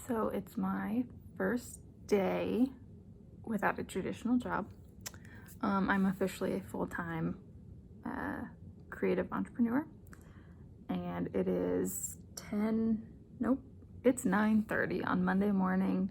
So it's my first day without a traditional job. I'm officially a full-time creative entrepreneur, and it is it's 9:30 on Monday morning.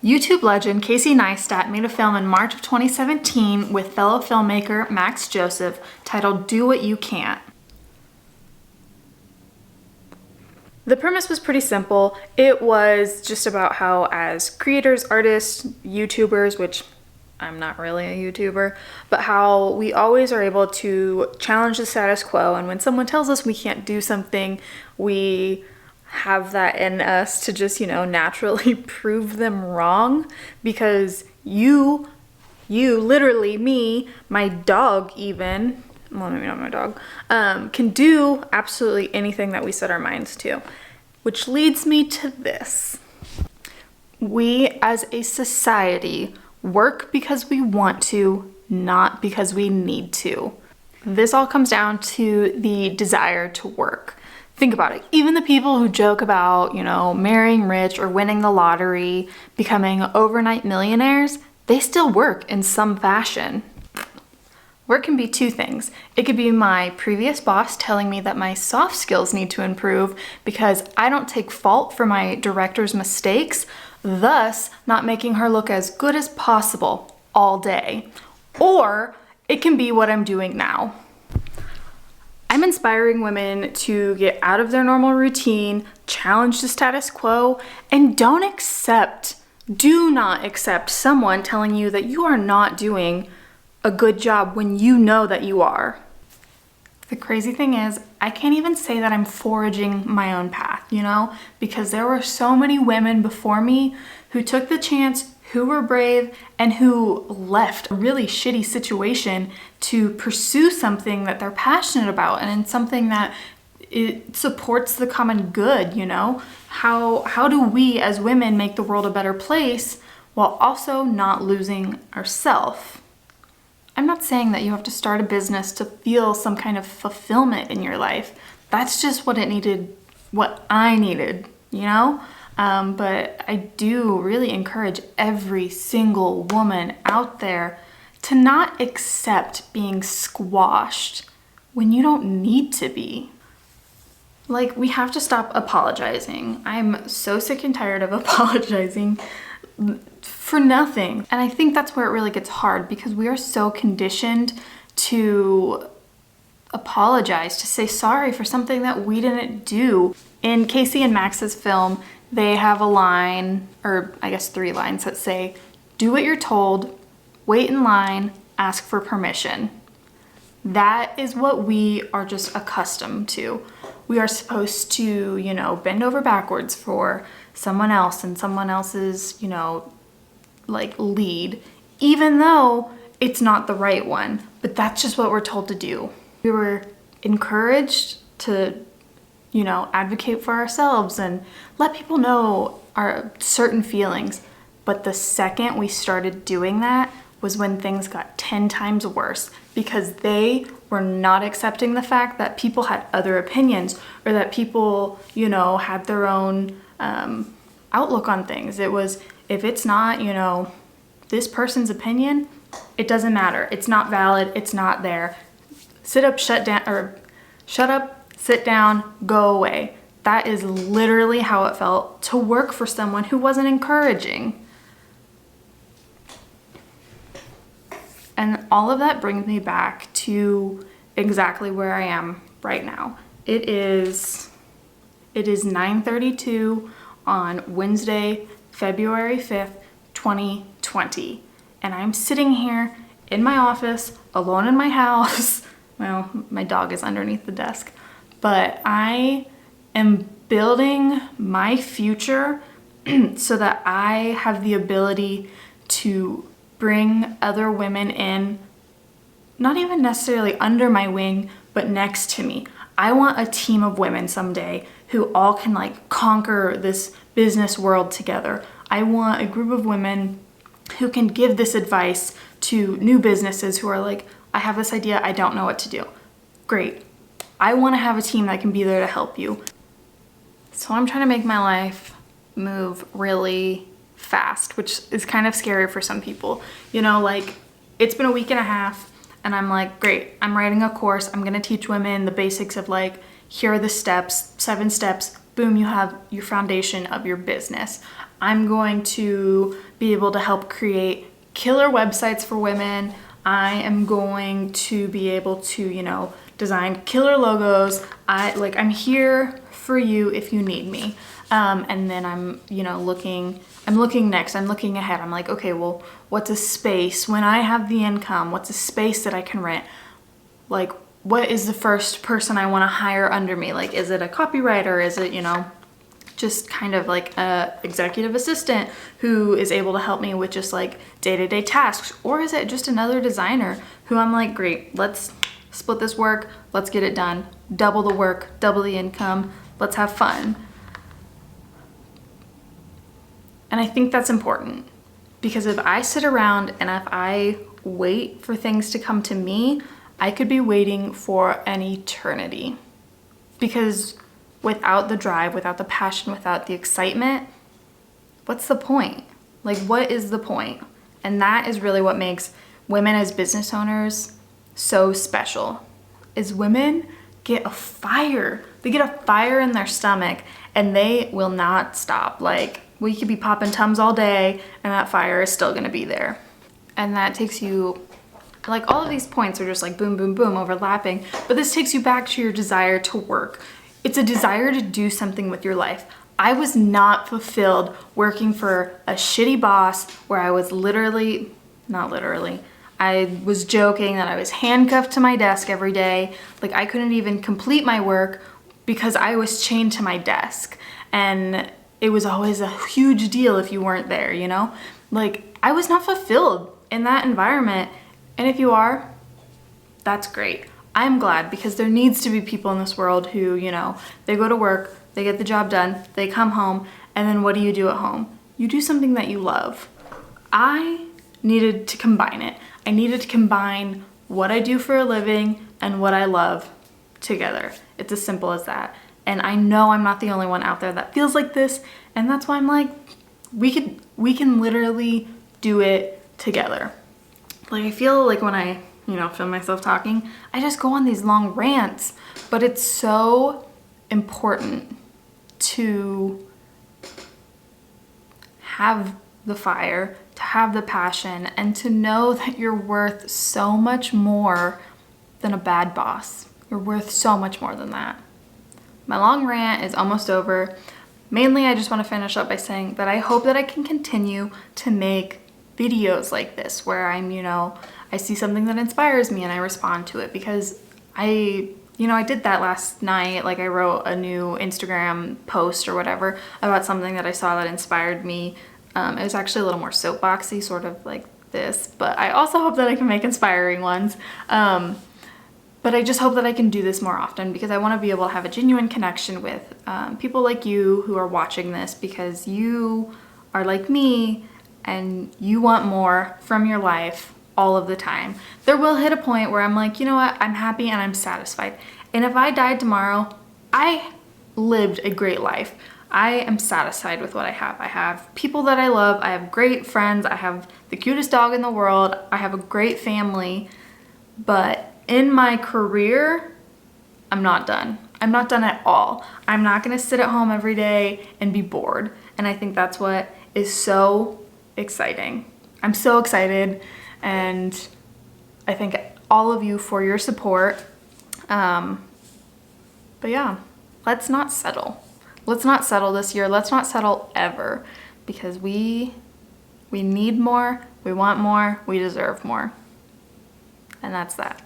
YouTube legend Casey Neistat made a film in March of 2017 with fellow filmmaker Max Joseph titled Do What You Can't. The premise was pretty simple. It was just about how, as creators, artists, YouTubers, which I'm not really a YouTuber, but how we always are able to challenge the status quo, and when someone tells us we can't do something, we have that in us to just, naturally prove them wrong, because you literally, me, my dog even, well, maybe not my dog, can do absolutely anything that we set our minds to. Which leads me to this. We as a society work because we want to, not because we need to. This all comes down to the desire to work. Think about it. Even the people who joke about, marrying rich or winning the lottery, becoming overnight millionaires, they still work in some fashion. Work can be two things. It could be my previous boss telling me that my soft skills need to improve because I don't take fault for my director's mistakes, thus not making her look as good as possible all day. Or it can be what I'm doing now. I'm inspiring women to get out of their normal routine, challenge the status quo, and do not accept someone telling you that you are not doing a good job when you know that you are. The crazy thing is, I can't even say that I'm forging my own path, because there were so many women before me who took the chance, who were brave, and who left a really shitty situation to pursue something that they're passionate about and something that it supports the common good, How do we as women make the world a better place while also not losing ourselves? I'm not saying that you have to start a business to feel some kind of fulfillment in your life. That's just what I needed, But I do really encourage every single woman out there to not accept being squashed when you don't need to be. We have to stop apologizing. I'm so sick and tired of apologizing for nothing. And I think that's where it really gets hard, because we are so conditioned to apologize, to say sorry for something that we didn't do. In Casey and Max's film, they have a line, or I guess 3 lines, that say, do what you're told, wait in line, ask for permission. That is what we are just accustomed to. We are supposed to, bend over backwards for someone else and someone else's, lead, even though it's not the right one. But that's just what we're told to do. We were encouraged to, advocate for ourselves and let people know our certain feelings. But the second we started doing that was when things got 10 times worse, because they were not accepting the fact that people had other opinions, or that people, had their own outlook on things. It was, if it's not, this person's opinion, it doesn't matter. It's not valid. It's not there. Shut up, sit down, go away. That is literally how it felt to work for someone who wasn't encouraging. And all of that brings me back to exactly where I am right now. It is 9:32 on Wednesday, February 5th, 2020. And I'm sitting here in my office, alone in my house. Well, my dog is underneath the desk. But I am building my future so that I have the ability to bring other women in, not even necessarily under my wing, but next to me. I want a team of women someday who all can like conquer this business world together. I want a group of women who can give this advice to new businesses who are like, I have this idea, I don't know what to do. Great. I want to have a team that can be there to help you. So I'm trying to make my life move really fast, which is kind of scary for some people. You know, like it's been a week and a half and I'm like, great, I'm writing a course. I'm going to teach women the basics of like, here are the steps, 7 steps, boom, you have your foundation of your business. I'm going to be able to help create killer websites for women. I am going to be able to, you know, design killer logos. I'm here for you if you need me. And then I'm, you know, looking next, I'm looking ahead. I'm like, okay, well, what's a space when I have the income? What's a space that I can rent? Like, what is the first person I want to hire under me? Like, is it a copywriter? Is it, you know, just kind of like a executive assistant who is able to help me with just like day-to-day tasks? Or is it just another designer who I'm like, great, let's split this work, let's get it done, double the work, double the income, let's have fun. And I think that's important because if I sit around and if I wait for things to come to me, I could be waiting for an eternity. Because without the drive, without the passion, without the excitement, what's the point? Like, what is the point? And that is really what makes women as business owners so special, is women get a fire. They get a fire in their stomach and they will not stop. Like, we could be popping Tums all day and that fire is still gonna be there. And that takes you, like all of these points are just like boom, boom, boom, overlapping, but this takes you back to your desire to work. It's a desire to do something with your life. I was not fulfilled working for a shitty boss where I was I was joking that I was handcuffed to my desk every day. Like I couldn't even complete my work because I was chained to my desk. And it was always a huge deal if you weren't there, you know? Like I was not fulfilled in that environment. And if you are, that's great. I'm glad because there needs to be people in this world who, you know, they go to work, they get the job done, they come home, and then what do you do at home? You do something that you love. I needed to combine it. I needed to combine what I do for a living and what I love together. It's as simple as that. And I know I'm not the only one out there that feels like this, and that's why I'm like, we can literally do it together. Like I feel like when I, you know, film myself talking, I just go on these long rants, but it's so important to have the fire, to have the passion, and to know that you're worth so much more than a bad boss. You're worth so much more than that. My long rant is almost over. Mainly, I just want to finish up by saying that I hope that I can continue to make videos like this where I'm, you know, I see something that inspires me and I respond to it because I did that last night. Like I wrote a new Instagram post or whatever about something that I saw that inspired me. It was actually a little more soapboxy, sort of like this, but I also hope that I can make inspiring ones. But I just hope that I can do this more often because I want to be able to have a genuine connection with people like you who are watching this because you are like me and you want more from your life all of the time. There will hit a point where I'm like, you know what, I'm happy and I'm satisfied. And if I died tomorrow, I lived a great life. I am satisfied with what I have. I have people that I love. I have great friends. I have the cutest dog in the world. I have a great family. But in my career, I'm not done. I'm not done at all. I'm not gonna sit at home every day and be bored. And I think that's what is so exciting. I'm so excited, and I thank all of you for your support. But yeah, let's not settle. Let's not settle this year. Let's not settle ever, because we need more, we want more, we deserve more. And that's that.